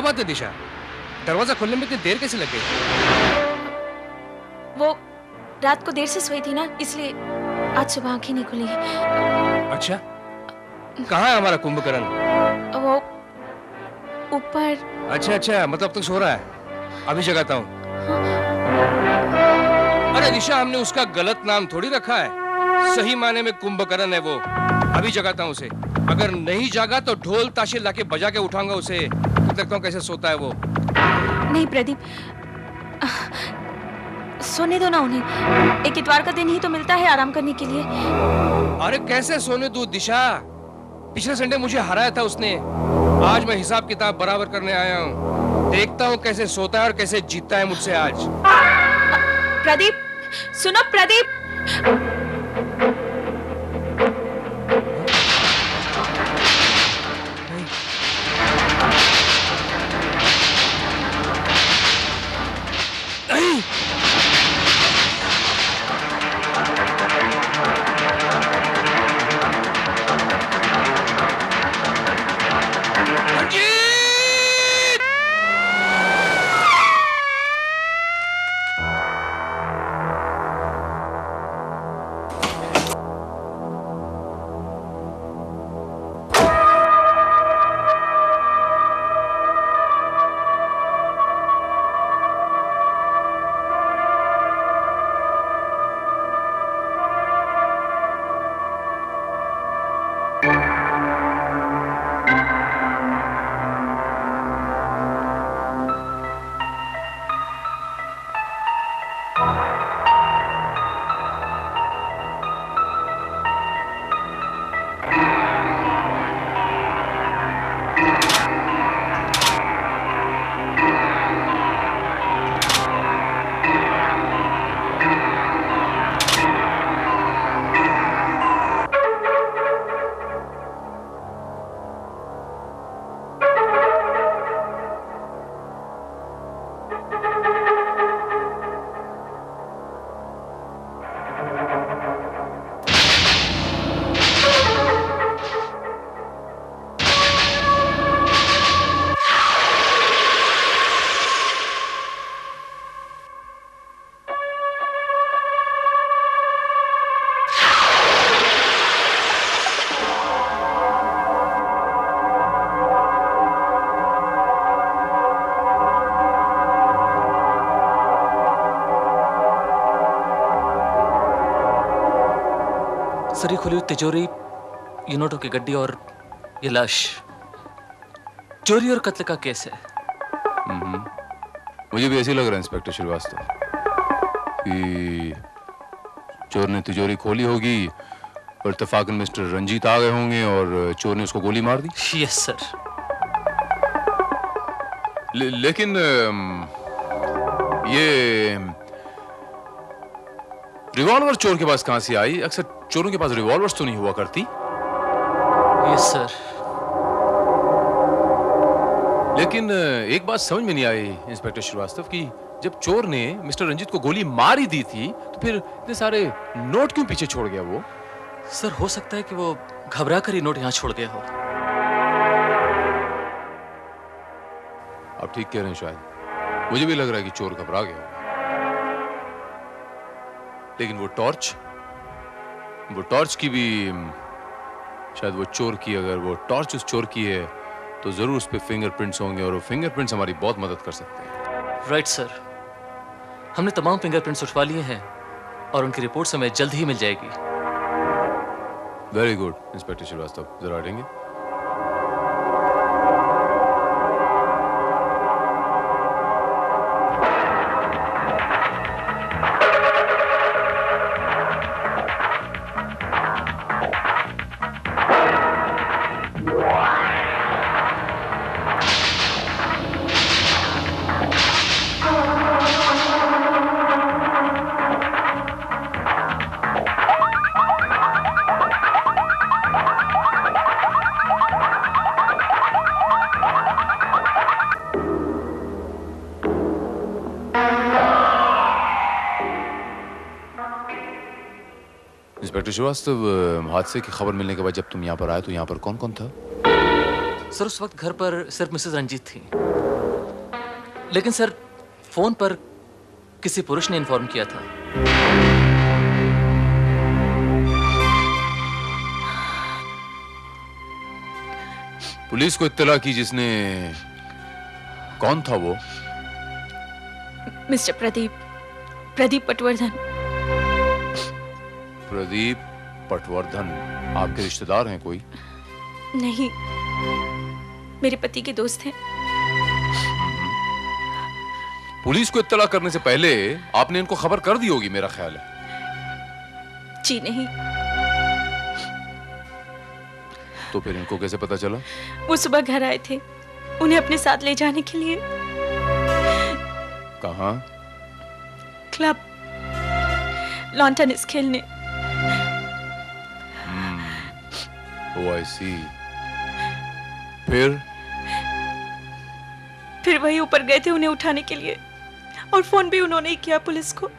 क्या बात है दिशा, दरवाजा खोलने में इतनी देर कैसे लग गई? वो रात को देर से सोई थी ना, इसलिए आज सुबह आंखें नहीं खुली। अच्छा, कहाँ है हमारा कुंभकर्ण? वो ऊपर। अच्छा अच्छा, मतलब तक सो रहा है। अभी जगाता हूँ। अरे दिशा, हमने उसका गलत नाम थोड़ी रखा है, सही माने में कुंभकर्ण है वो। अभी जगाता हूँ उसे। अगर नहीं जागा तो ढोल ताशे लाके बजा के उठाऊंगा उसे। देखता हूँ कैसे सोता है वो। नहीं प्रदीप, सोने दो ना उन्हें। एक इतवार का दिन ही तो मिलता है आराम करने के लिए। अरे कैसे सोने दूं दिशा, पिछले संडे मुझे हराया था उसने। आज मैं हिसाब किताब बराबर करने आया हूँ। देखता हूँ कैसे सोता है और कैसे जीतता है मुझसे आज। प्रदीप, सुनो प्रदीप। नहीं। सर, ये खुली हुई तिजोरी, ये नोटों की गड्डी और ये लाश, चोरी और कत्ल का केस है। मुझे भी ऐसे लग रहा है इंस्पेक्टर श्रीवास्तव कि चोर ने तिजोरी खोली होगी और इत्तेफाकन मिस्टर रंजीत आ गए होंगे और चोर ने उसको गोली मार दी। Yes sir. लेकिन ये रिवॉल्वर चोर के पास कहां से आई? अक्सर चोरों के पास रिवॉल्वर्स तो नहीं हुआ करती। Yes sir. लेकिन एक बात समझ में नहीं आई इंस्पेक्टर श्रीवास्तव की जब चोर ने मिस्टर रंजीत को गोली मार ही दी थी तो फिर इतने सारे नोट क्यों पीछे छोड़ गया वो? सर, हो सकता है कि वो घबरा कर ही नोट यहां छोड़ गया हो। आप ठीक कह रहे हैं, शायद मुझे भी लग रहा है कि चोर घबरा गया। लेकिन वो टॉर्च की भी शायद वो चोर की, अगर वो टॉर्च उस चोर की है तो जरूर उस पे फिंगरप्रिंट्स होंगे और वो फिंगरप्रिंट्स हमारी बहुत मदद कर सकते हैं। राइट सर, हमने तमाम फिंगरप्रिंट्स उठवा लिए हैं और उनकी रिपोर्ट हमें जल्द ही मिल जाएगी। वेरी गुड इंस्पेक्टर श्रीवास्तव, जरा हटेंगे। इंस्पेक्टर श्रीवास्तव, हादसे की खबर मिलने के बाद जब तुम यहाँ पर आए तो यहाँ पर कौन कौन था? सर, उस वक्त घर पर सिर्फ मिसेस रंजीत थी। लेकिन सर फोन पर किसी पुरुष ने इन्फॉर्म किया था। पुलिस को इत्तला की जिसने? कौन था वो? मिस्टर प्रदीप पटवर्धन। प्रदीप पटवर्धन आपके रिश्तेदार हैं कोई? नहीं, मेरे पति के दोस्त हैं। पुलिस को इत्तला करने से पहले आपने इनको खबर कर दी होगी, मेरा ख्याल है। जी नहीं। तो फिर इनको कैसे पता चला? वो सुबह घर आए थे, उन्हें अपने साथ ले जाने के लिए। कहाँ? क्लब, लॉन टेनिस खेलने। ओह आई सी। फिर वही ऊपर गए थे उन्हें उठाने के लिए, और फोन भी उन्होंने ही किया पुलिस को।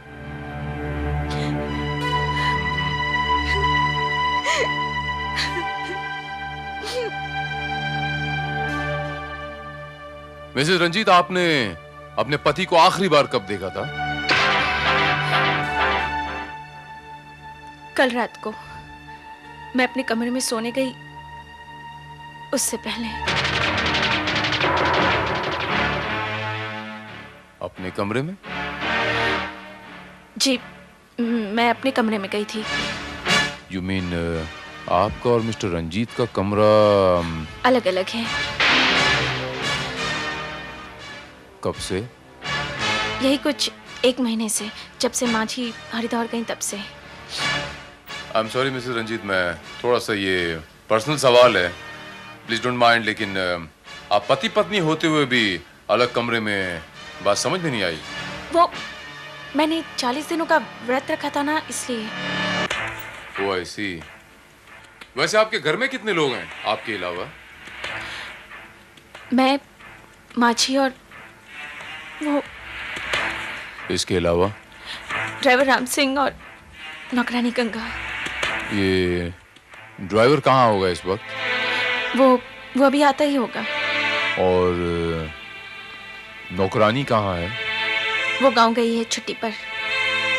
मिसेस रंजीत, आपने अपने पति को आखिरी बार कब देखा था? कल रात को मैं अपने कमरे में सोने गई, उससे पहले। अपने कमरे में? जी, मैं अपने कमरे में गई थी। यू मीन आपका और मिस्टर रंजीत का कमरा अलग अलग है। कब से? यही कुछ 1 महीने से, जब से माझी हरिद्वार गई तब से। I am sorry Mrs Ranjit, मैं थोड़ा सा ये पर्सनल सवाल है, प्लीज डोंट माइंड, लेकिन आप पति पत्नी होते हुए भी अलग कमरे में, बात समझ में नहीं आई। वो मैंने 40 दिनों का व्रत रखा था ना, इसलिए। ओह आई सी। वैसे आपके घर में कितने लोग हैं आपके अलावा? मैं, माझी और वो इसके अलावा? ड्राइवर राम सिंह और नौकरानी गंगा। ये ड्राइवर कहाँ होगा इस वक्त? वो अभी आता ही होगा। और नौकरानी कहाँ है? वो गांव गई है छुट्टी पर।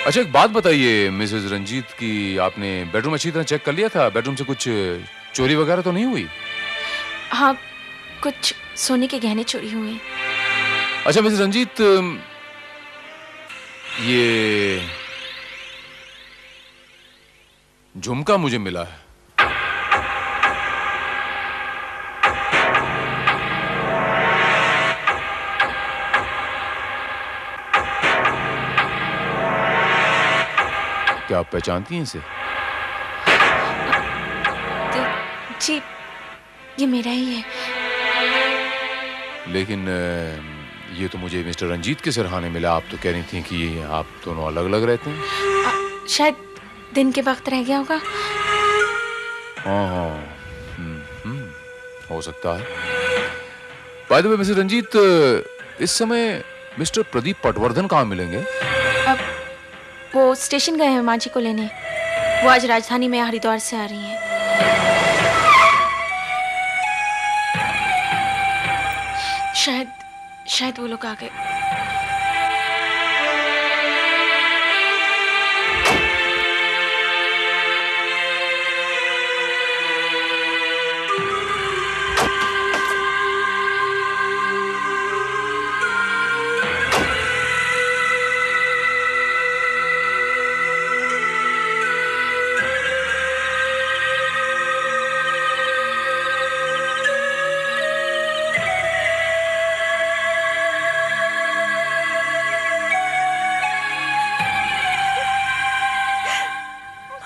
अच्छा, एक बात बताइए मिसेस रंजीत की, आपने बेडरूम अच्छी तरह चेक कर लिया था? बेडरूम से कुछ चोरी वगैरह तो नहीं हुई? हाँ, कुछ सोने के गहने चोरी हुए। अच्छा मिसेस रंजीत, ये झुमका मुझे मिला है। क्या आप पहचानती हैं इसे? जी, ये मेरा ही है। लेकिन ये तो मुझे मिस्टर रंजीत के सिरहाने मिला। आप तो कह रही थी कि ये आप दोनों अलग अलग रहते हैं। शायद दिन के वक्त रह गया होगा। हाँ, हो सकता है। By the way Mr Ranjit, इस समय मिस्टर प्रदीप पटवर्धन कहाँ मिलेंगे? अब वो स्टेशन गए हैं माझी को लेने। वो आज राजधानी में हरिद्वार से आ रही हैं। शायद वो लोग आ गए।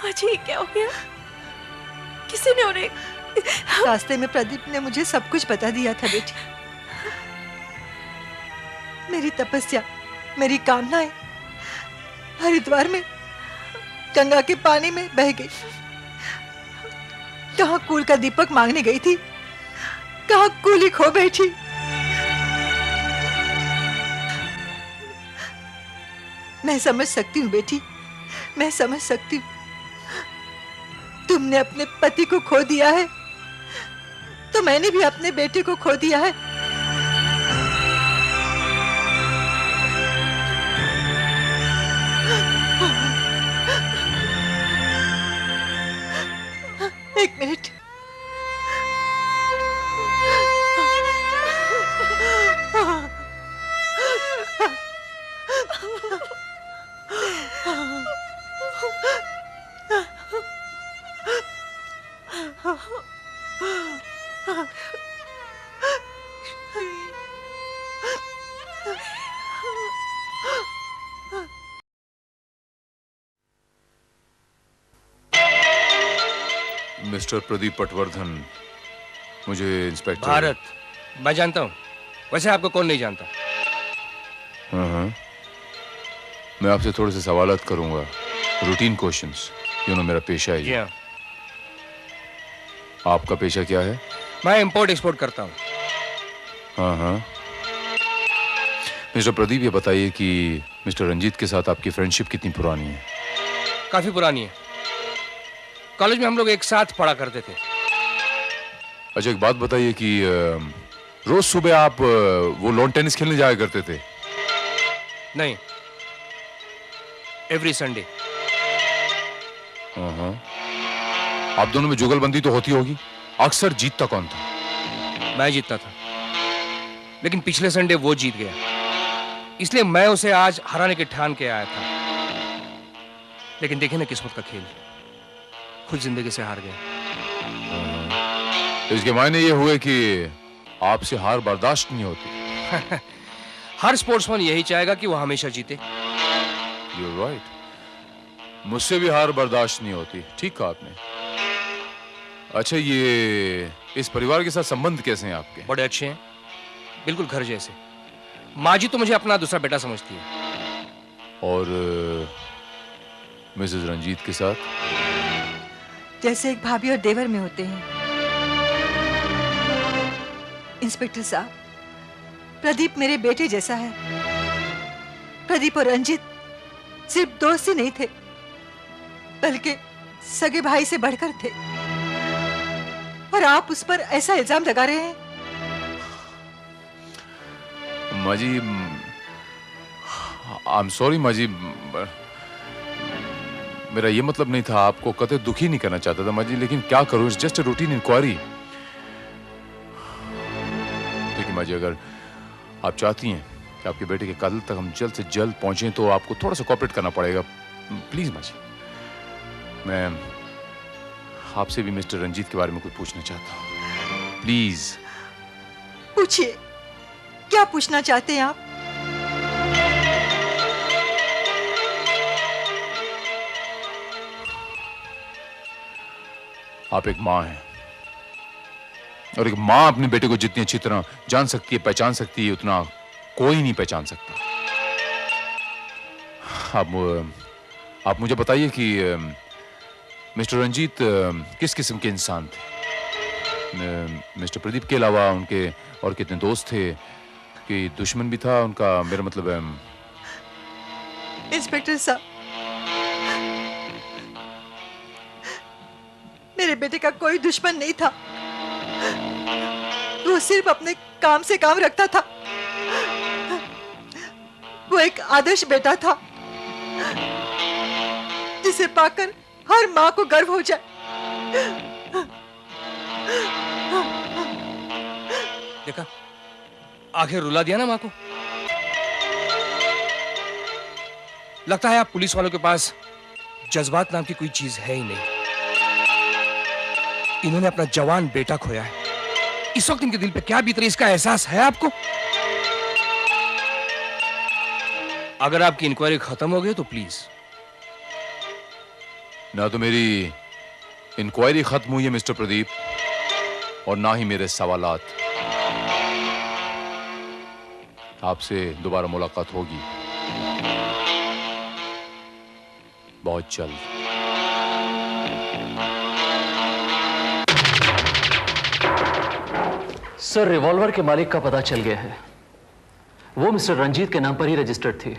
जी, क्या हो गया? किसी ने उन्हें? रास्ते में प्रदीप ने मुझे सब कुछ बता दिया था बेटी। मेरी तपस्या, मेरी कामनाएं हरिद्वार में गंगा के पानी में बह गई। कहाँ कुल का दीपक मांगने गई थी, कहाँ कूली खो बैठी। मैं समझ सकती हूँ बेटी, मैं समझ सकती हूँ। तुमने अपने पति को खो दिया है तो मैंने भी अपने बेटे को खो दिया है। मिस्टर प्रदीप पटवर्धन, मुझे इंस्पेक्टर भारत, मैं जानता हूँ। वैसे आपको कौन नहीं जानता? हाँ, मैं आपसे थोड़े से सवालात करूंगा, रूटीन क्वेश्चंस। मेरा पेशा है जी ये। हाँ, आपका पेशा क्या है? मैं इंपोर्ट एक्सपोर्ट करता हूँ। हाँ। मिस्टर प्रदीप, ये बताइए कि मिस्टर रंजीत के साथ आपकी फ्रेंडशिप कितनी पुरानी है? काफी पुरानी है। कॉलेज में हम लोग एक साथ पढ़ा करते थे। अच्छा, एक बात बताइए कि रोज सुबह आप वो लॉन टेनिस खेलने जाया करते थे? नहीं, एवरी संडे। हाँ। आप दोनों में जुगलबंदी तो होती होगी। अक्सर जीतता कौन था? मैं जीतता था, लेकिन पिछले संडे वो जीत गया, इसलिए मैं उसे आज हराने के ठान के आया था। लेकिन देखे ना किस्मत का खेल, खुद जिंदगी से हार गया। इसके मायने ये हुए कि आपसे हार बर्दाश्त नहीं होती। हर स्पोर्ट्समैन यही चाहेगा कि वो हमेशा जीते। You're right. मुझसे भी हार बर्दाश्त नहीं होती। ठीक कहा आपने। अच्छा, ये इस परिवार के साथ संबंध कैसे हैं आपके? बड़े अच्छे हैं, बिल्कुल घर जैसे। माँ जी तो मुझे अपना दूसरा बेटा समझती है। और मिसेस रंजीत के साथ? जैसे एक भाभी और देवर में होते हैं। इंस्पेक्टर साहब, प्रदीप मेरे बेटे जैसा है। प्रदीप और रंजीत सिर्फ दोस्त ही नहीं थे, बल्कि सगे भाई से बढ़कर थे। और आप उस पर ऐसा इल्जाम लगा रहे हैं। माँ जी, आई एम सॉरी माँ जी, मेरा ये मतलब नहीं था, आपको कतई दुखी नहीं करना चाहता था माँ जी, लेकिन क्या करूं, it's just a routine inquiry. देखिए माँ जी, अगर आप चाहती हैं कि आपके बेटे के कत्ल तक हम जल्द से जल्द पहुंचे, तो आपको थोड़ा सा कोऑपरेट करना पड़ेगा। प्लीज माँ जी, मैं आपसे भी मिस्टर रंजीत के बारे में कुछ पूछना चाहता हूँ। प्लीज पूछिए, क्या पूछना चाहते हैं आप? आप एक माँ हैं, और एक माँ अपने बेटे को जितनी अच्छी तरह जान सकती है, पहचान सकती है, उतना कोई नहीं पहचान सकता। आप मुझे बताइए कि मिस्टर रंजीत किस किस्म के इंसान थे? मिस्टर प्रदीप के अलावा उनके और कितने दोस्त थे? कि दुश्मन भी था उनका? मेरा मतलब है इंस्पेक्टर साहब, मेरे बेटे का कोई दुश्मन नहीं था। वो सिर्फ अपने काम से काम रखता था। वो एक आदर्श बेटा था, जिसे पाकर हर माँ को गर्व हो जाए। देखा, आखिर रुला दिया ना माँ को। लगता है आप पुलिस वालों के पास जज्बात नाम की कोई चीज है ही नहीं। इन्होंने अपना जवान बेटा खोया है। इस वक्त इनके दिल पे क्या बीत रही है, इसका एहसास है आपको? अगर आपकी इंक्वायरी खत्म हो गई तो प्लीज। ना तो मेरी इंक्वायरी खत्म हुई है मिस्टर प्रदीप, और ना ही मेरे सवालात। आपसे दोबारा मुलाकात होगी बहुत जल्द। सर, रिवॉल्वर के मालिक का पता चल गया है। वो मिस्टर रंजीत के नाम पर ही रजिस्टर्ड थी,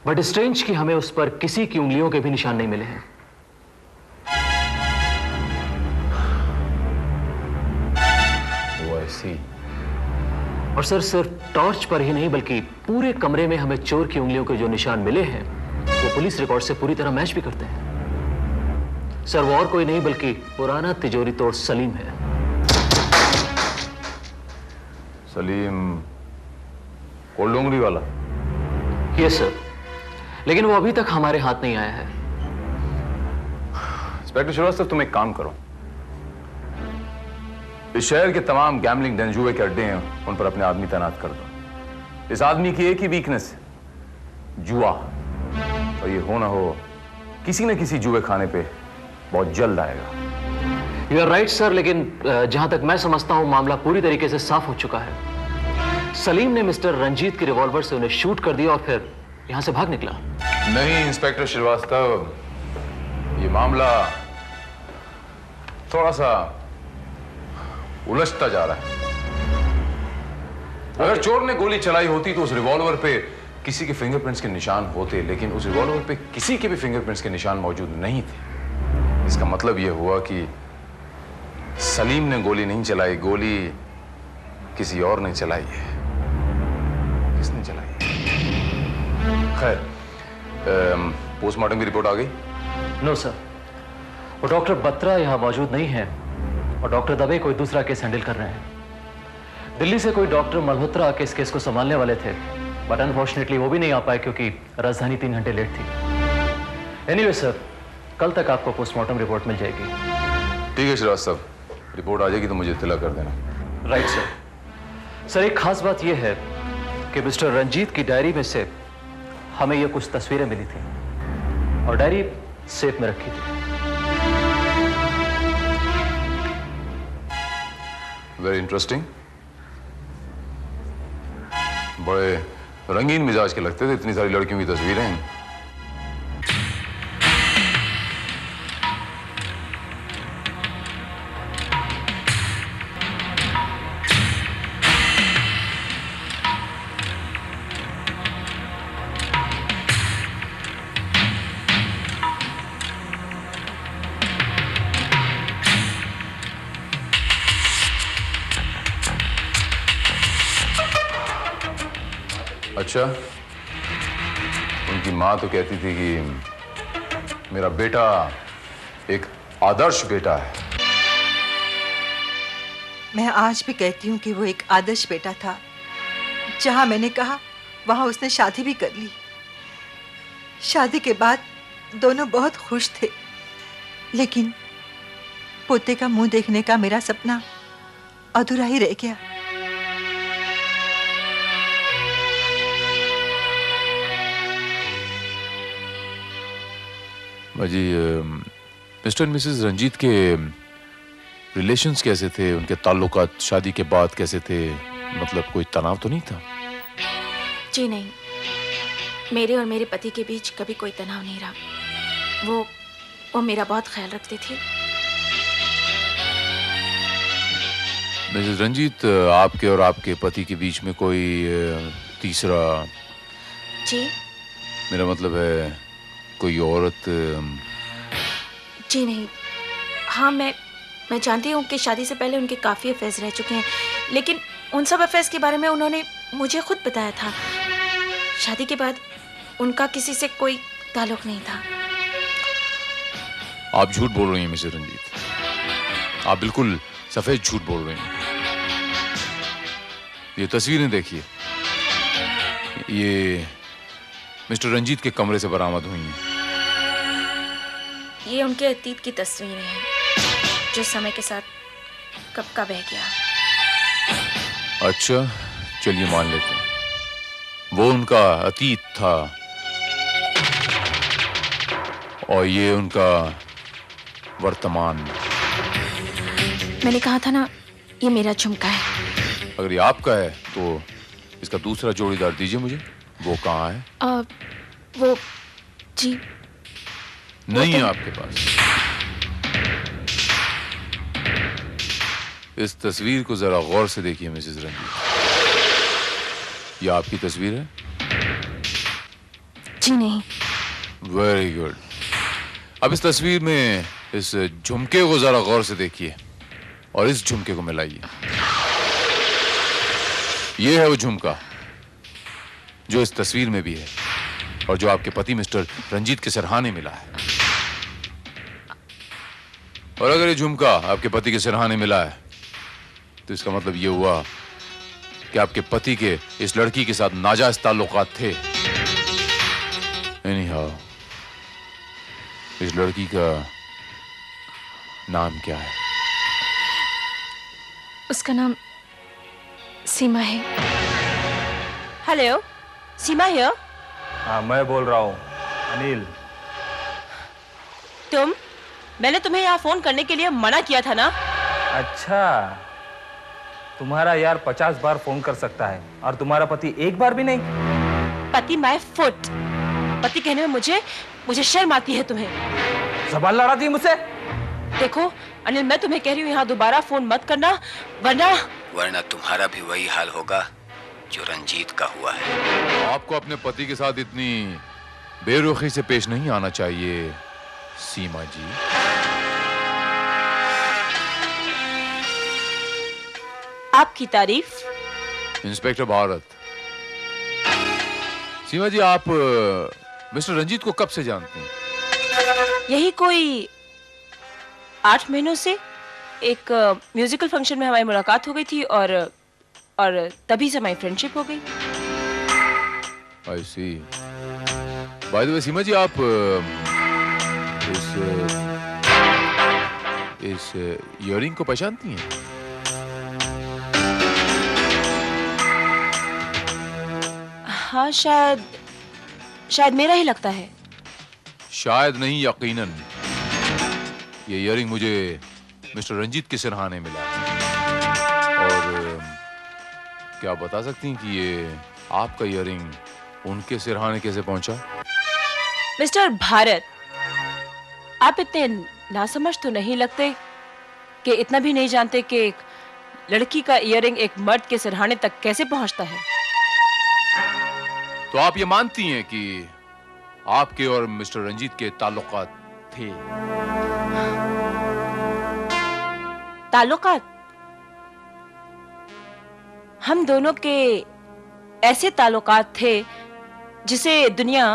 बट स्ट्रेंज कि हमें उस पर किसी की उंगलियों के भी निशान नहीं मिले हैं। वो ऐसी। और सर, सिर्फ टॉर्च पर ही नहीं बल्कि पूरे कमरे में हमें चोर की उंगलियों के जो निशान मिले हैं वो पुलिस रिकॉर्ड से पूरी तरह मैच भी करते हैं। सर, वो और कोई नहीं बल्कि पुराना तिजोरी तोड़ सलीम है। सलीम कोल्ड उंगली वाला? यस सर, लेकिन वो अभी तक हमारे हाथ नहीं आया है। इंस्पेक्टर श्रीवास्तव, तुम एक काम करो, इस शहर के तमाम गैम्बलिंग डेन जुए के अड्डे हैं, उन पर अपने आदमी तैनात कर दो। इस आदमी की एक ही वीकनेस है, जुआ। और ये हो ना हो किसी न किसी जुए खाने पे बहुत जल्द आएगा। यू आर राइट सर, लेकिन जहां तक मैं समझता हूं मामला पूरी तरीके से साफ हो चुका है। सलीम ने मिस्टर रंजीत के रिवॉल्वर से उन्हें शूट कर दिया और फिर यहां से भाग निकला। नहीं इंस्पेक्टर श्रीवास्तव, ये मामला थोड़ा सा उलझता जा रहा है। अगर चोर ने गोली चलाई होती तो उस रिवॉल्वर पे किसी के फिंगरप्रिंट्स के निशान होते, लेकिन उस रिवॉल्वर पे किसी के भी फिंगरप्रिंट्स के निशान मौजूद नहीं थे। इसका मतलब यह हुआ कि सलीम ने गोली नहीं चलाई, गोली किसी और ने चलाई है। किसने चलाई है? खैर, पोस्टमार्टम की रिपोर्ट आ गई? नो सर, वो डॉक्टर बत्रा यहाँ मौजूद नहीं है और डॉक्टर दबे कोई दूसरा केस हैंडल कर रहे हैं। दिल्ली से कोई डॉक्टर मल्होत्रा आके इस केस को संभालने वाले थे, बट अनफॉर्चुनेटली वो भी नहीं आ पाए क्योंकि राजधानी 3 घंटे लेट थी। एनीवे सर, कल तक आपको पोस्टमार्टम रिपोर्ट मिल जाएगी। ठीक है श्रीवास्तव, रिपोर्ट आ जाएगी तो मुझे इत्तला कर देना। Right sir. सर, एक खास बात यह है कि मिस्टर रंजीत की डायरी में से हमें ये कुछ तस्वीरें मिली थी और डायरी सेफ में रखी थी। Very interesting. बड़े रंगीन मिजाज के लगते थे, इतनी सारी लड़कियों की तस्वीरें। अच्छा, उनकी माँ तो कहती थी कि मेरा बेटा एक आदर्श बेटा है। मैं आज भी कहती हूँ कि वो एक आदर्श बेटा था। जहां मैंने कहा वहां उसने शादी भी कर ली। शादी के बाद दोनों बहुत खुश थे, लेकिन पोते का मुंह देखने का मेरा सपना अधूरा ही रह गया। जी, मिस्टर एंड मिसेस रंजीत के रिलेशंस कैसे थे? उनके ताल्लुकात शादी के बाद कैसे थे? मतलब कोई तनाव तो नहीं था? जी नहीं, मेरे और मेरे पति के बीच कभी कोई तनाव नहीं रहा। वो मेरा बहुत ख्याल रखते थे। मिसेस रंजीत, आपके और आपके पति के बीच में कोई तीसरा? जी? मेरा मतलब है कोई औरत? जी नहीं। हाँ, मैं जानती हूँ कि शादी से पहले उनके काफ़ी अफेयर्स रह चुके हैं, लेकिन उन सब अफेयर्स के बारे में उन्होंने मुझे खुद बताया था। शादी के बाद उनका किसी से कोई ताल्लुक नहीं था। आप झूठ बोल रही हैं मिसेस रंजीत, आप बिल्कुल सफेद झूठ बोल रही हैं। ये तस्वीरें देखिए, ये मिस्टर रंजीत के कमरे से बरामद हुई हैं। ये उनके अतीत की तस्वीरें हैं जो समय के साथ कब का बह गया। अच्छा, चलिए मान लेते हैं वो उनका अतीत था और ये उनका वर्तमान। मैंने कहा था ना, ये मेरा झुमका है। अगर ये आपका है तो इसका दूसरा जोड़ीदार दीजिए मुझे। वो कहाँ है? वो जी नहीं है आपके पास। इस तस्वीर को जरा गौर से देखिए मिसेस रंजीत। ये आपकी तस्वीर है? जी नहीं। Very good. अब इस तस्वीर में इस झुमके को जरा गौर से देखिए और इस झुमके को मिलाइए। ये है वो झुमका जो इस तस्वीर में भी है और जो आपके पति मिस्टर रंजीत के सिरहाने मिला है। और अगर ये झुमका आपके पति के सिरहाने मिला है तो इसका मतलब ये हुआ कि आपके पति के इस लड़की के साथ नाजायज ताल्लुकात थे। एनीहाउ, इस लड़की का नाम क्या है? उसका नाम सीमा है। Hello, Seema here. हाँ, मैं बोल रहा हूँ, अनिल। तुम मैंने तुम्हें यहाँ फोन करने के लिए मना किया था ना। अच्छा, तुम्हारा यार 50 बार फोन कर सकता है और तुम्हारा पति एक बार भी नहीं? पति माय फुट। पति कहने में मुझे शर्म आती है तुम्हें। जबान लड़ा दी मुझसे। देखो अनिल, मैं तुम्हें कह रही हूँ यहाँ दोबारा फोन मत करना, वरना तुम्हारा भी वही हाल होगा जो रंजीत का हुआ है। आपको अपने पति के साथ इतनी बेरुखी से पेश नहीं आना चाहिए सीमा जी। आपकी तारीफ। इंस्पेक्टर भारत। सीमा जी, आप मिस्टर रंजीत को कब से जानती हैं? यही कोई 8 महीनों से। एक म्यूजिकल फंक्शन में हमारी मुलाकात हो गई थी और तभी से हमारी फ्रेंडशिप हो गई। I see. By the way, सीमा जी, आप इस इयररिंग को पहचानती हैं? हाँ, शायद मेरा ही लगता है। शायद नहीं, यकीनन। ये इयररिंग मुझे मिस्टर रंजीत के सिरहाने मिला। और क्या आप बता सकती हैं कि ये आपका इयररिंग उनके सिरहाने कैसे पहुंचा? मिस्टर भारत, आप इतने नासमझ तो नहीं लगते कि इतना भी नहीं जानते कि एक लड़की का इयररिंग एक मर्द के सिरहाने तक कैसे पहुंचता है। तो आप ये मानती हैं कि आपके और मिस्टर रंजीत के ताल्लुकात थे? ताल्लुकात? हम दोनों के ऐसे ताल्लुकात थे जिसे दुनिया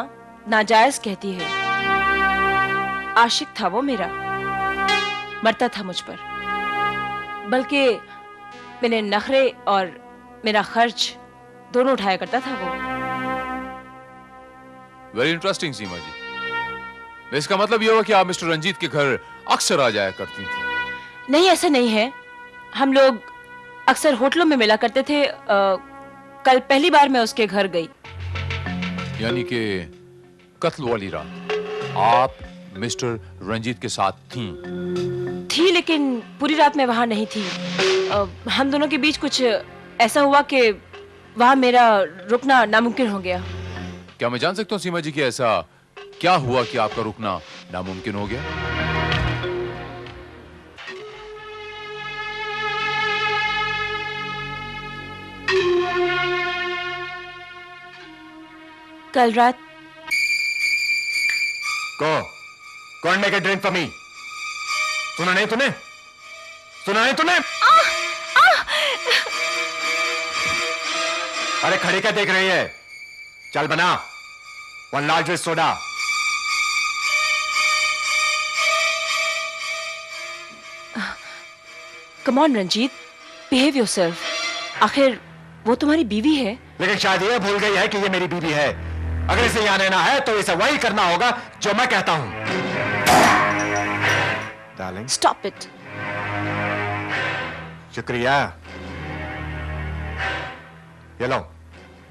नाजायज कहती है। आशिक था वो मेरा, मरता था मुझ पर, बल्कि मेरे नखरे और मेरा खर्च दोनों उठाया करता था वो। वेरी इंटरेस्टिंग सीमा जी। इसका मतलब ये हुआ कि आप मिस्टर रंजीत के घर अक्सर आ जाया करती थी? नहीं, ऐसा नहीं है। हम लोग अक्सर होटलों में मिला करते थे। कल पहली बार मैं उसके घर गई। यानी कि कत्ल वाली रात आप मिस्टर रंजीत के साथ थी, लेकिन पूरी रात मैं वहां नहीं थी। हम दोनों के बीच कुछ ऐसा हुआ कि वहां मेरा रुकना नामुमकिन हो गया। क्या मैं जान सकता हूँ सीमा जी कि ऐसा क्या हुआ कि आपका रुकना नामुमकिन हो गया? कल रात कौन make a drink for me? सुना नहीं तूने? अरे खड़ी क्या देख रही है? चल बना 1 large soda. Come on Ranjit, behave yourself. आखिर वो तुम्हारी बीवी है। लेकिन शायद ये भूल गई है कि ये मेरी बीवी है। अगर इसे यहाँ रहना है तो इसे वही करना होगा जो मैं कहता हूं। Darling, stop it. शुक्रिया। ये लो,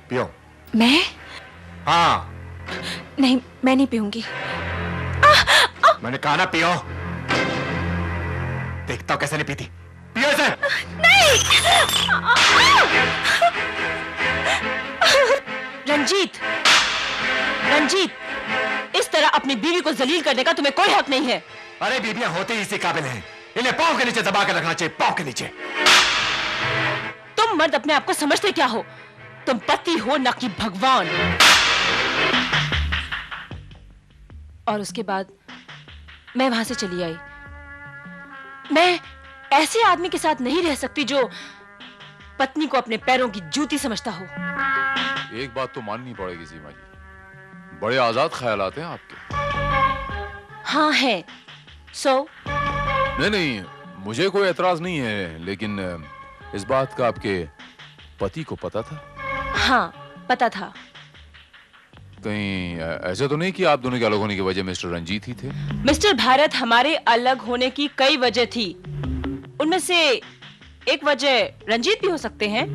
पियो। मैं? हाँ। नहीं, मैं नहीं पीऊंगी। मैंने कहा ना पियो। देखता हूं कैसे नहीं पीती। पियो इसे। नहीं। रंजीत, इस तरह अपनी बीवी को जलील करने का तुम्हें कोई हक नहीं है। अरे बीबियां होती ही इसी काबिल हैं। इन्हें पांव के नीचे दबा के रखना चाहिए, पांव के नीचे। तुम मर्द अपने आप को समझते क्या हो? तुम पति हो न कि भगवान। और उसके बाद मैं वहां से चली आई। मैं ऐसे आदमी के साथ नहीं रह सकती जो पत्नी को अपने पैरों की जूती समझता हो। एक बात तो माननी पड़ेगी सीमा जी, बड़े आजाद ख्यालात हैं आपके। हाँ है। नहीं, मुझे कोई एतराज नहीं है, लेकिन इस बात का आपके पति को पता था? हाँ, पता था। कहीं ऐसा तो नहीं कि आप दोनों के अलग होने की वजह मिस्टर रंजीत ही थे? मिस्टर भारत, हमारे अलग होने की कई वजह थी। उनमें से एक वजह रंजीत भी हो सकते हैं।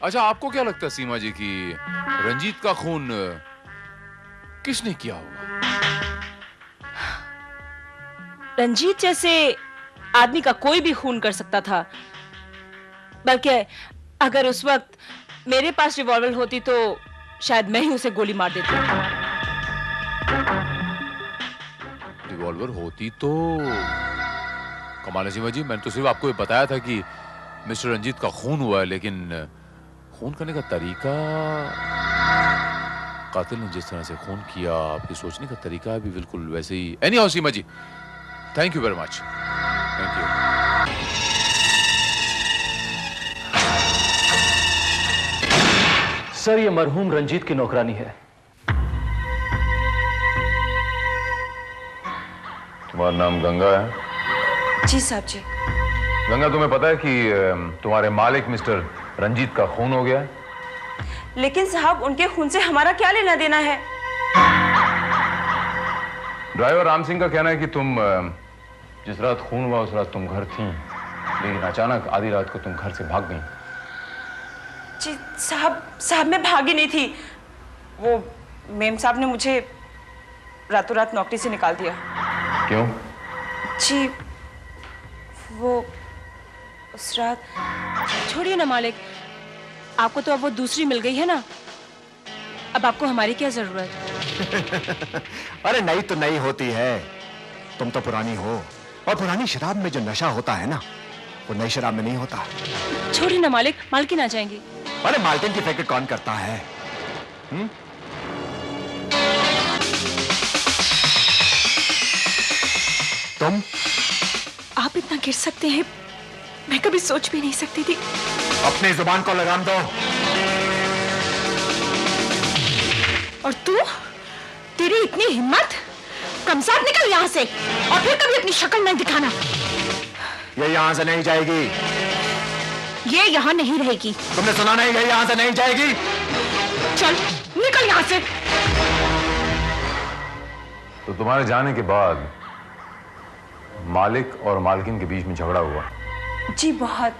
अच्छा, आपको क्या लगता है सीमा जी कि रंजीत का खून किसने किया होगा? रंजीत जैसे आदमी का कोई भी खून कर सकता था, बल्कि अगर उस वक्त मेरे पास रिवॉल्वर होती तो शायद मैं ही उसे गोली मार देती। रिवॉल्वर होती तो कमाल नसीमा जी, मैंने तो सिर्फ आपको ये बताया था कि मिस्टर रंजीत का खून हुआ है, लेकिन खून करने का तरीका, कातिल ने जिस तरह से खून किया, आपके सोचने का तरीका भी बिल्कुल वैसे ही। Anyhow Seema ji, thank you very much. Thank you. Sir, ये मरहूम रंजीत की नौकरानी है। तुम्हारा नाम गंगा है? जी साहब जी। गंगा, तुम्हें पता है कि तुम्हारे मालिक मिस्टर रंजीत का खून हो गया है? लेकिन साहब, उनके खून से हमारा क्या लेना देना है? ड्राइवर राम सिंह का कहना है कि तुम जिस रात खून हुआ उस रात तुम घर थी, लेकिन अचानक आधी रात को तुम घर से भाग गई। जी साहब मैं भागी नहीं थी। वो मेम साहब ने मुझे रातों रात नौकरी से निकाल दिया। क्यों? जी वो उस रात। छोड़िए ना मालिक, आपको तो अब वो दूसरी मिल गई है ना, अब आपको हमारी क्या जरूरत? अरे नई तो नई होती है, तुम तो पुरानी हो, और पुरानी शराब में जो नशा होता है ना, वो नई शराब में नहीं होता। छोड़िए ना मालिक, मालकिन आ जाएंगी। अरे मालकिन की फिक्र कौन करता है? तुम? आप इतना गिर सकते हैं, मैं कभी सोच भी नहीं सकती थी। अपनी जुबान को लगाम दो। और तू, तेरी इतनी हिम्मत, कमसार निकल यहाँ से, और फिर कभी अपनी शक्ल नहीं दिखाना। ये यहाँ से नहीं जाएगी। ये यहाँ नहीं रहेगी। तुमने सुना नहीं? ये यहाँ से नहीं जाएगी। चल निकल यहाँ से। तो तुम्हारे जाने के बाद मालिक और मालकिन के बीच में झगड़ा हुआ? जी बहुत,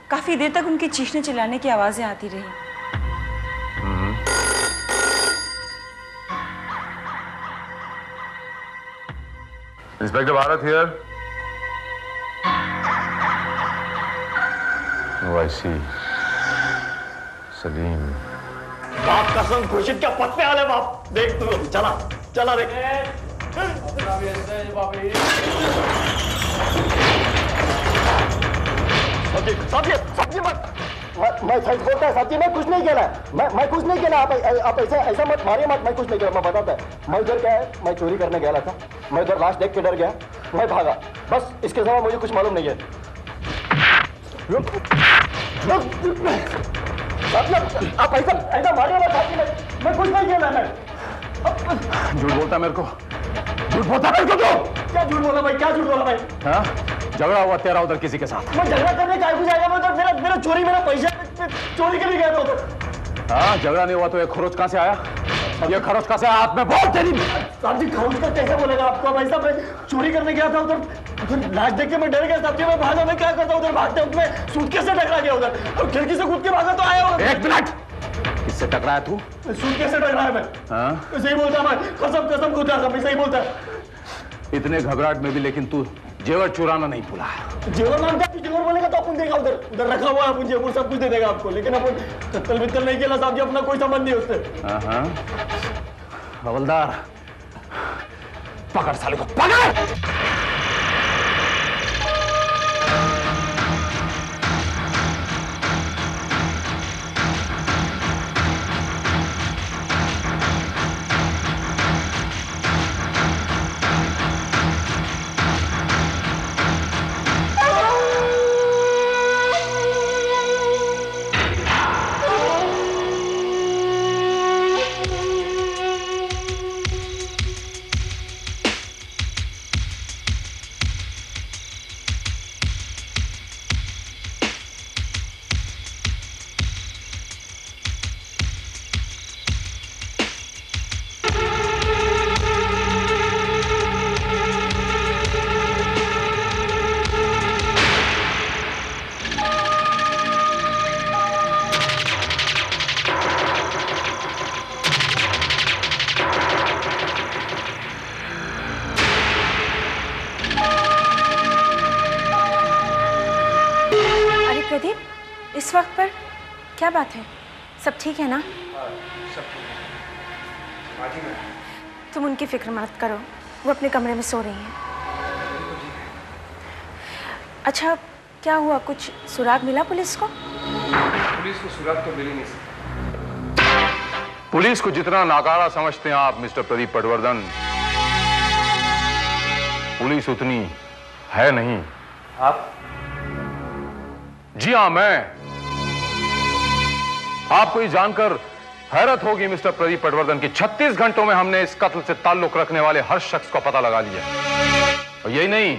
काफी देर तक उनके चीखने चिल्लाने की आवाजें आती रही। Inspector Bharat here. Oh, I see. Salim. बाप कसम खुर्शीद क्या पत्ते वाले बाप, देख तू, चला चला देख। सब्जी मत, मैं सच बोलता है सब्जी, मैं कुछ नहीं किया, मैं कुछ नहीं किया। आप ऐसा मत मारिए मत, मैं कुछ नहीं किया, मैं बताता है। मैं उधर क्या है, मैं चोरी करने गया था, मैं उधर लाश देख के डर गया, मैं भागा, बस इसके सिवा मुझे कुछ मालूम नहीं है। आप ऐसा मारिए मत, मैं कुछ नहीं किया। मैं झूठ बोलता मेरे को, झूठ बोलता मेरे को तो। क्या झूठ बोला भाई, क्या झूठ बोला भाई? हाँ, झगड़ा हुआ तेरा उधर किसी के साथ? मैं झगड़ा करने का कुछ आएगा, मैं तो मेरा चोरी, मेरा पैसा चोरी करने गया था उधर। हाँ, झगड़ा नहीं हुआ तो ये खरोच कहाँ से आया? ये खरोच कहाँ से आया? हाथ में बोल तेरी। साहब जी, खरोच का कैसे बोलेगा आपको? भाई साहब, मैं चोरी करने गया था उधर लाश देख के मैं डर गया। साहब जी, मैं भागा, मैं क्या करता उधर भागते वक्त मैं सूटकेस से टकरा गया उधर, और खिड़की से कूद के भागा तो आया होगा। एक मिनट, किससे टकराया तू? सूटकेस से टकराया मैं। हाँ? सही बोलता मैं, कसम खुदा मैं सही बोलता। इतने घबराहट में भी लेकिन तू जेवर चुराना नहीं भूला। जेवर मांगता है, जेवर बोलेगा तो अपन देगा उधर रखा हुआ है, अपन जेवर सब कुछ दे देगा आपको, लेकिन अपन कत्तल वित्तल नहीं किया साहब जी, अपना कोई संबंध नहीं उससे। हाँ, हवलदार पकड़ साले को, पकड़। इस वक्त पर क्या बात है? सब ठीक है ना? तुम उनकी फिक्र मत करो, वो अपने कमरे में सो रही हैं। अच्छा, क्या हुआ? कुछ सुराग मिला पुलिस को? पुलिस को सुराग तो मिल ही नहीं सकता। पुलिस को जितना नाकारा समझते हैं आप मिस्टर प्रदीप पटवर्धन, पुलिस उतनी है नहीं। आप? जी हाँ, मैं। आपको ये जानकर हैरत होगी मिस्टर प्रदीप पटवर्धन की 36 घंटों में हमने इस कत्ल से ताल्लुक रखने वाले हर शख्स का पता लगा लिया। और यही नहीं,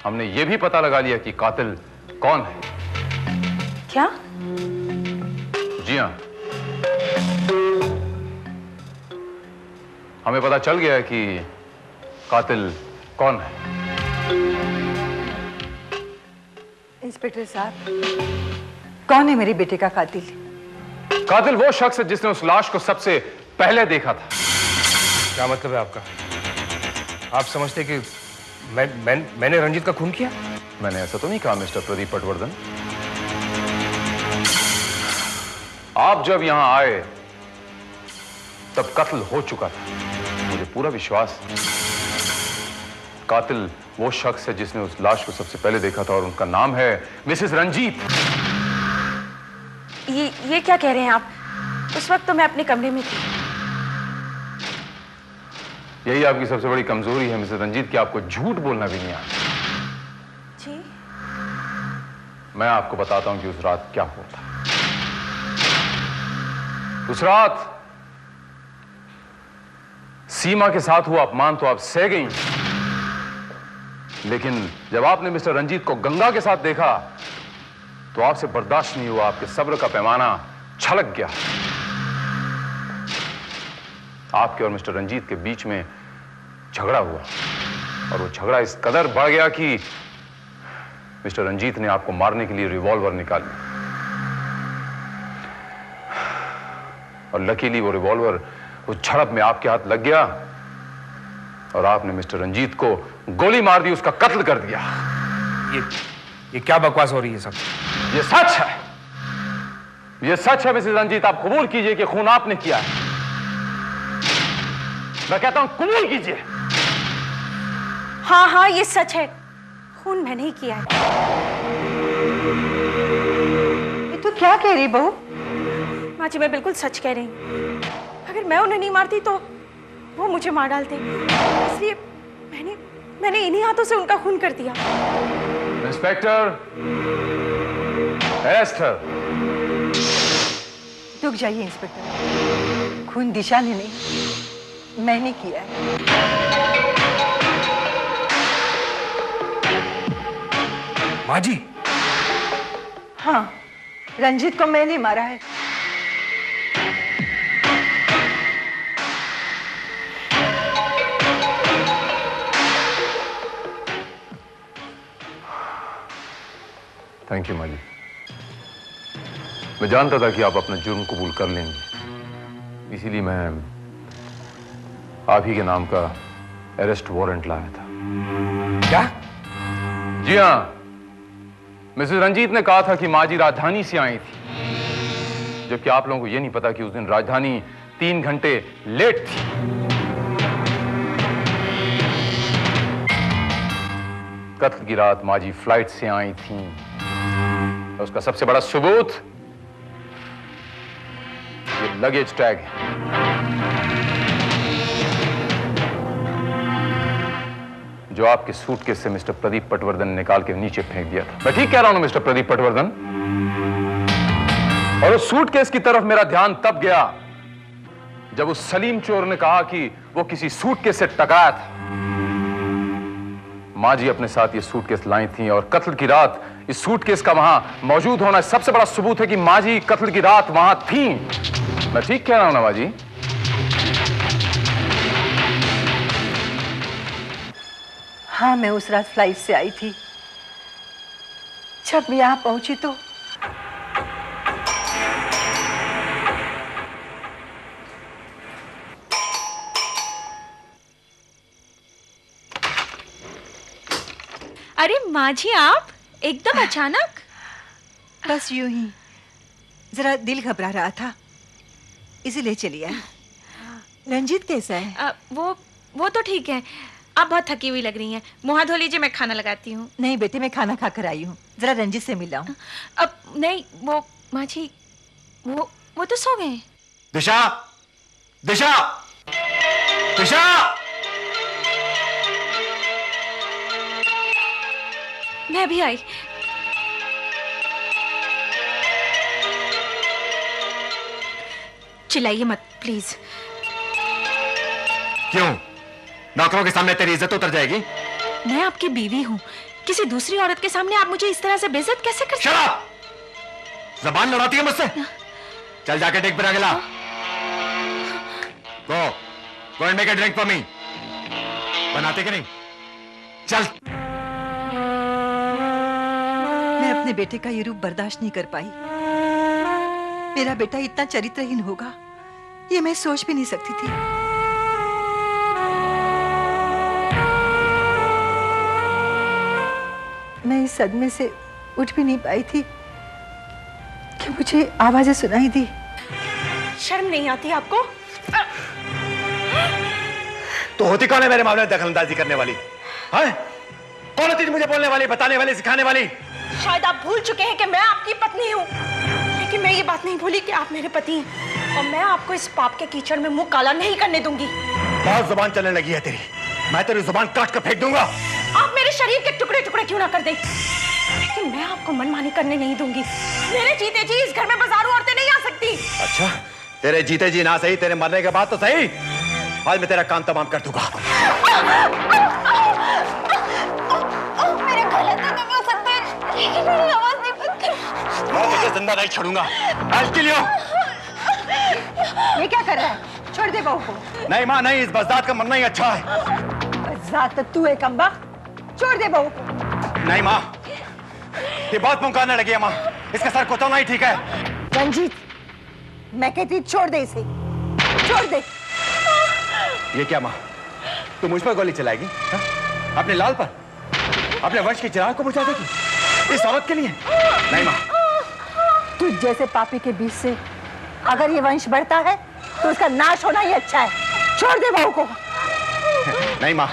हमने ये भी पता लगा लिया कि कातिल कौन है। क्या? जी हाँ, हमें पता चल गया है कि कातिल कौन है। इंस्पेक्टर साहब, कौन है मेरे बेटे का कातिल? कातिल वो शख्स है जिसने उस लाश को सबसे पहले देखा था। क्या मतलब है आपका? आप समझते कि मैंने रंजीत का खून किया? मैंने ऐसा तो नहीं कहा मिस्टर प्रदीप पटवर्धन। आप जब यहां आए तब कत्ल हो चुका था, मुझे पूरा विश्वास है। कातिल वो शख्स है जिसने उस लाश को सबसे पहले देखा था और उनका नाम है मिसेस रंजीत। ये क्या कह रहे हैं आप? उस वक्त तो मैं अपने कमरे में थी। यही आपकी सबसे बड़ी कमजोरी है मिसेस रंजीत कि आपको झूठ बोलना भी नहीं आता। जी? मैं आपको बताता हूं कि उस रात क्या हुआ था। उस रात सीमा के साथ हुआ अपमान तो आप सह गई, लेकिन जब आपने मिस्टर रंजीत को गंगा के साथ देखा तो आपसे बर्दाश्त नहीं हुआ, आपके सब्र का पैमाना छलक गया। आपके और मिस्टर रंजीत के बीच में झगड़ा हुआ और वो झगड़ा इस कदर बढ़ गया कि मिस्टर रंजीत ने आपको मारने के लिए रिवॉल्वर निकाली। और लकीली वो रिवॉल्वर उस झड़प में आपके हाथ लग गया और आपने मिस्टर रंजीत को गोली मार दी, उसका कत्ल कर दिया। ये क्या बकवास हो रही है सब? ये सच है, ये सच है मिसेस रंजीत। आप कबूल कीजिए कि खून आपने किया है। मैं कहता हूं कबूल कीजिए। हाँ हाँ, ये सच है, खून मैंने ही किया है। ये तो क्या कह रही बहू? माँ जी, मैं बिल्कुल सच कह रही हूँ। अगर मैं उन्हें नहीं मारती तो वो मुझे मार डालते, इसलिए मैंने इन्हीं हाथों से उनका खून कर दिया। Inspector, Esther. रुक जाइए इंस्पेक्टर, खून दिशा ने नहीं, मैंने किया है। माँ जी? हाँ, रंजीत को मैंने मारा है। थैंक यू माँ जी। मैं जानता था कि आप अपना जुर्म कबूल कर लेंगे, इसीलिए मैं आप ही के नाम का अरेस्ट वारंट लाया था। क्या? जी हाँ, मिसेस रंजीत ने कहा था कि माँ जी राजधानी से आई थी, जबकि आप लोगों को यह नहीं पता कि उस दिन राजधानी 3 घंटे लेट थी। कत्ल की रात माँ जी फ्लाइट से आई थी। उसका सबसे बड़ा सबूत ये लगेज टैग है। जो आपके सूटकेस से मिस्टर प्रदीप पटवर्धन ने निकाल के नीचे फेंक दिया था। मैं ठीक कह रहा हूं ना मिस्टर प्रदीप पटवर्धन? और उस सूटकेस की तरफ मेरा ध्यान तब गया जब उस सलीम चोर ने कहा कि वो किसी सूटकेस से टकराया था। माँ जी अपने साथ ये सूटकेस लाई थी और कत्ल की रात इस सूटकेस का वहां मौजूद होना सबसे बड़ा सबूत है कि माँ जी कत्ल की रात वहां थी। मैं ठीक कह रहा हूं ना माँ जी? हाँ, मैं उस रात फ्लाइट से आई थी। जब मैं यहाँ पहुंची तो अरे माँ जी, आप एकदम अचानक? बस यूं ही जरा दिल घबरा रहा था, इसीलिए चली आई। रंजीत कैसा है? वो तो ठीक है। आप बहुत थकी हुई लग रही हैं। मुँह हाथ धो लीजिए, मैं खाना लगाती हूँ। नहीं बेटे, मैं खाना खाकर आई हूँ, जरा रंजीत से मिलाऊं। अब नहीं, वो माँ जी वो तो सो गए। दिशा, दिशा, दिशा! मैं भी आई। चिल्लाइए मत प्लीज। क्यों? नौकरों के सामने तेरी इज्जत उतर जाएगी। मैं आपकी बीवी हूँ, किसी दूसरी औरत के सामने आप मुझे इस तरह से बेइज्जत कैसे कर सकते? Shut up! ज़बान लड़ाती है मुझसे। चल जाके टेक पर अगला। Go and make a drink for me. बनाते कि नहीं? चल। मैं अपने बेटे का ये रूप बर्दाश्त नहीं कर पाई। मेरा बेटा इतना चरित्रहीन होगा, ये मैं सोच भी नहीं सकती थी। मैं इस सदमे से उठ भी नहीं पाई थी कि मुझे आवाजें सुनाई दी। शर्म नहीं आती आपको? तो होती कौन है मेरे मामले में दखलंदाजी करने वाली? हाँ? कौन होती मुझे बोलने वाली, बताने वाली, सिखाने वाली? शायद आप भूल चुके हैं कि मैं आपकी पत्नी हूँ, लेकिन मैं ये बात नहीं भूली कि आप मेरे पति हैं, और मैं आपको इस पाप के कीचड़ में मुंह काला नहीं करने दूंगी। बहुत जुबान चलने लगी है तेरी। मैं तेरी जुबान काट कर फेंक दूंगा। आप मेरे शरीर के टुकड़े टुकड़े क्यों ना कर दें, लेकिन मैं आपको मनमानी करने नहीं दूंगी। मेरे जीते जी इस घर में बाजारू औरतें नहीं आ सकती। अच्छा, तेरे जीते जी ना सही, तेरे मरने के बाद तो सही। आज मैं तेरा काम तमाम कर दूंगा। मेरे गले तो दबा सकते हैं, लेकिन मेरी आवाज नहीं बंद कर। मैं तुझे जिंदा नहीं छोड़ूंगा। आज के लिए ये क्या कर रहा है? छोड़ दे बहू को। नहीं माँ नहीं, इस बज़दात का मरना ही अच्छा है। बज़दात तो तू है कम्बा, छोड़ दे बहू को। नहीं माँ, ये बहुत पुकारने लगी है माँ, इसका सर कोतोना ही ठीक है। रंजीत, मैं कहती छोड़ दे इसे, छोड़ दे। ये क्या माँ, तू मुझ पर गोली चलाएगी? हा? अपने लाल पर, अपने वंश के चिराग को बुझा देगी इस औरत के लिए? नहीं माँ। तुझ जैसे पापी के बीच से अगर ये वंश बढ़ता है तो उसका नाश होना ही अच्छा है। छोड़ दे बहू को। नहीं माँ,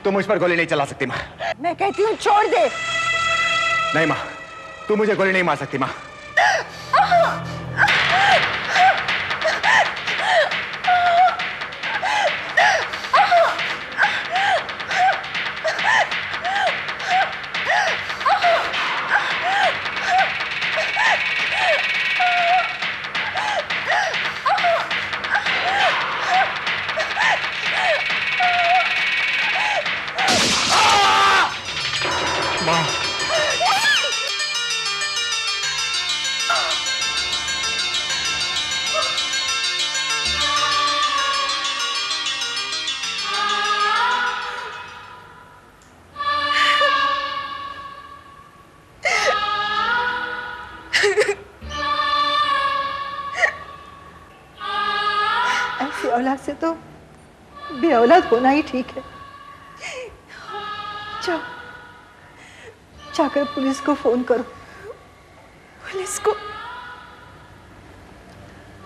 तू मुझ पर गोली नहीं चला सकती माँ। मैं कहती हूँ छोड़ दे। नहीं माँ, तू मुझे गोली नहीं मार सकती माँ। ऐसी औलाद से तो बेऔलाद होना ही ठीक है। जाओ, जाकर पुलिस को फोन करो। पुलिस को?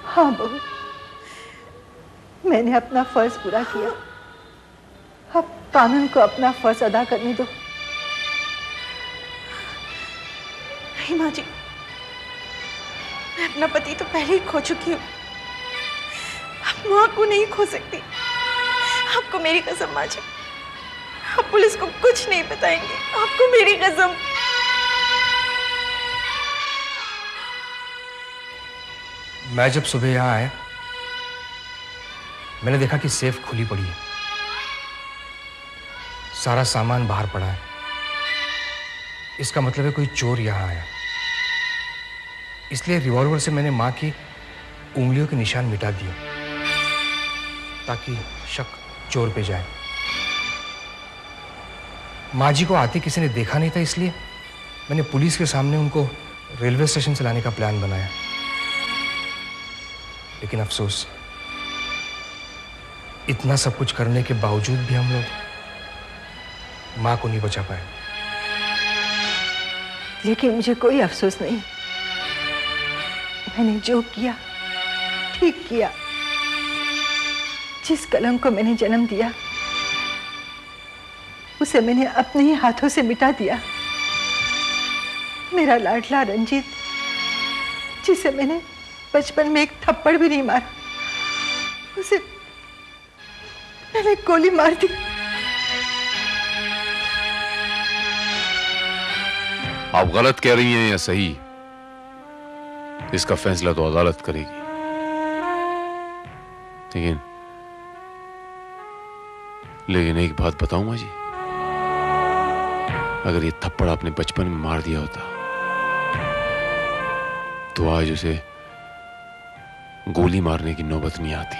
हाँ बहू, मैंने अपना फर्ज पूरा किया, अब कानून को अपना फर्ज अदा करने दो। नहीं माँ जी, मैं अपना पति तो पहले ही खो चुकी हूँ, अब माँ को नहीं खो सकती। आपको मेरी कसम माँ जी, आप पुलिस को कुछ नहीं बताएंगे, आपको मेरी कसम। मैं जब सुबह यहाँ आया, मैंने देखा कि सेफ खुली पड़ी है, सारा सामान बाहर पड़ा है। इसका मतलब है कोई चोर यहाँ आया। इसलिए रिवॉल्वर से मैंने माँ की उंगलियों के निशान मिटा दिए ताकि शक चोर पे जाए। माँ जी को आते किसी ने देखा नहीं था, इसलिए मैंने पुलिस के सामने उनको रेलवे स्टेशन से लाने का प्लान बनाया। लेकिन अफसोस, इतना सब कुछ करने के बावजूद भी हम लोग माँ को नहीं बचा पाए। लेकिन मुझे कोई अफसोस नहीं, मैंने जो किया ठीक किया। जिस कलंक को मैंने जन्म दिया उसे मैंने अपने ही हाथों से मिटा दिया। मेरा लाडला रंजीत, जिसे मैंने बचपन में एक थप्पड़ भी नहीं मारा, उसे मैंने गोली मार दी। आप गलत कह रही हैं या सही, इसका फैसला तो अदालत करेगी। लेकिन एक बात बताऊं माँ जी, अगर ये थप्पड़ आपने बचपन में मार दिया होता तो आज उसे गोली मारने की नौबत नहीं आती।